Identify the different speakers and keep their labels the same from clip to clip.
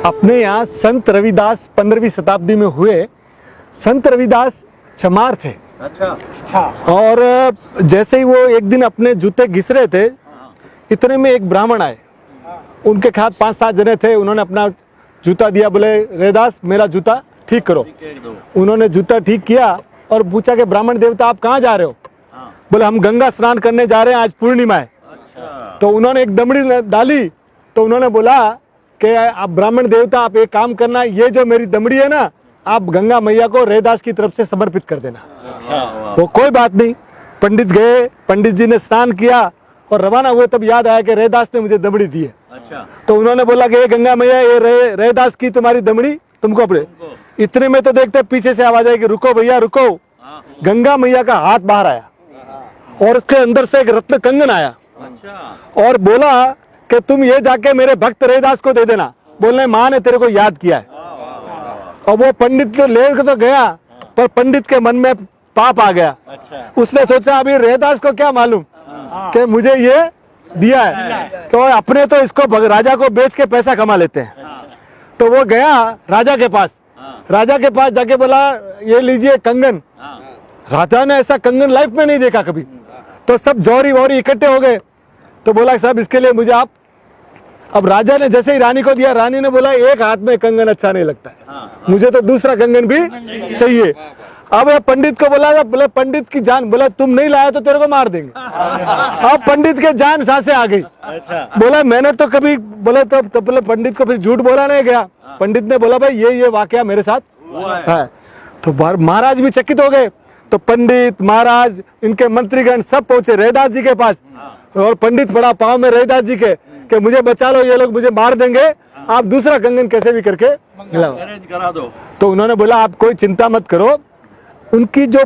Speaker 1: अपने यहाँ संत रविदास 15वीं शताब्दी में हुए। संत रविदास चमार थे।
Speaker 2: अच्छा।
Speaker 1: और जैसे ही वो एक दिन अपने जूते घिस रहे थे, इतने में एक ब्राह्मण आए। उनके साथ 5-7 जने थे। उन्होंने अपना जूता दिया, बोले रविदास मेरा जूता ठीक करो। उन्होंने जूता ठीक किया और पूछा कि ब्राह्मण देवता आप कहाँ जा रहे हो? बोले हम गंगा स्नान करने जा रहे हैं, आज पूर्णिमा है।
Speaker 2: अच्छा।
Speaker 1: तो उन्होंने एक दमड़ी डाली। तो उन्होंने बोला कि आप ब्राह्मण देवता आप एक काम करना, ये जो मेरी दमड़ी है ना, आप गंगा मैया को रविदास की तरफ से समर्पित कर देना।
Speaker 2: अच्छा।
Speaker 1: वो कोई बात नहीं। पंडित गए, पंडित जी ने स्नान किया और रवाना हुए। तब याद आया कि रविदास ने मुझे दमड़ी दी है।
Speaker 2: अच्छा।
Speaker 1: तो उन्होंने बोला कि ये गंगा मैया, ये रविदास की तुम्हारी दमड़ी तुमको अपने। इतने में तो देखते पीछे से आवाज आई कि रुको भैया रुको। गंगा मैया का हाथ बाहर आया और उसके अंदर से एक रत्न कंगन आया।
Speaker 2: अच्छा।
Speaker 1: और बोला कि तुम ये जाके मेरे भक्त रविदास को दे देना। बोलने माँ ने तेरे को याद किया है। और वो पंडित को लेकर तो गया, पर पंडित के मन में पाप आ गया।
Speaker 2: अच्छा।
Speaker 1: उसने सोचा अभी रविदास को क्या मालूम कि मुझे ये दिया है, तो अपने तो इसको राजा को बेच के पैसा कमा लेते हैं। तो वो गया राजा के पास। राजा के पास जाके बोला ये लीजिए कंगन। राजा ने ऐसा कंगन लाइफ में नहीं देखा कभी। तो सब जौहरी वौहरी इकट्ठे हो गए। तो बोला साहब इसके लिए मुझे आप। अब राजा ने जैसे ही रानी को दिया, रानी ने बोला एक हाथ में कंगन अच्छा नहीं लगता है, मुझे तो दूसरा कंगन भी चाहिए। अब पंडित को बोला, बोले पंडित की जान, बोला तुम नहीं लाया तो तेरे को मार देंगे। अब पंडित के जान सांसें आ गई।
Speaker 2: अच्छा।
Speaker 1: बोला मैंने तो कभी, बोले तो बोले पंडित को फिर झूठ बोला नहीं गया। पंडित ने बोला भाई ये वाकया मेरे साथ है। तो महाराज भी चकित हो गए। तो पंडित महाराज इनके मंत्रीगण सब पहुंचे रविदास जी के पास। और पंडित पड़ा पाँव में रविदास जी के कि मुझे बचा लो, ये लोग मुझे मार देंगे, आप दूसरा कंगन कैसे भी करके
Speaker 2: अरेंज करा दो।
Speaker 1: तो उन्होंने बोला आप कोई चिंता मत करो। उनकी जो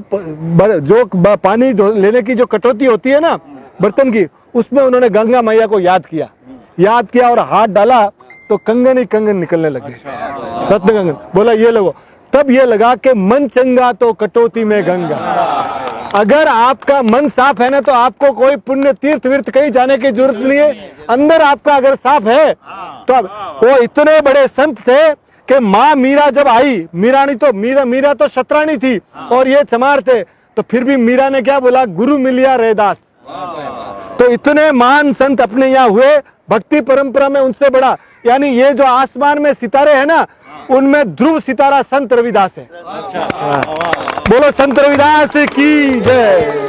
Speaker 1: पानी लेने की जो कटौती होती है ना बर्तन की, उसमें उन्होंने गंगा मैया को याद किया और हाथ डाला तो कंगन ही कंगन निकलने लगे। रत्न कंगन। बोला ये लगो। तब ये लगा कि मन चंगा तो कटौती में गंगा। अगर आपका मन साफ है ना, तो आपको कोई पुण्य तीर्थ विर्थ कहीं जाने की जरूरत नहीं है। अंदर आपका अगर साफ है तो अब वो इतने बड़े संत थे कि माँ मीरा जब आई, मीरा तो शतरानी थी और ये चमार थे, तो फिर भी मीरा ने क्या बोला, गुरु मिलिया रविदास। तो इतने महान संत अपने यहाँ हुए। भक्ति परंपरा में उनसे बड़ा, यानी ये जो आसमान में सितारे हैं ना, उनमें ध्रुव सितारा संत रविदास है।
Speaker 2: अच्छा।
Speaker 1: बोलो संत रविदास की जय।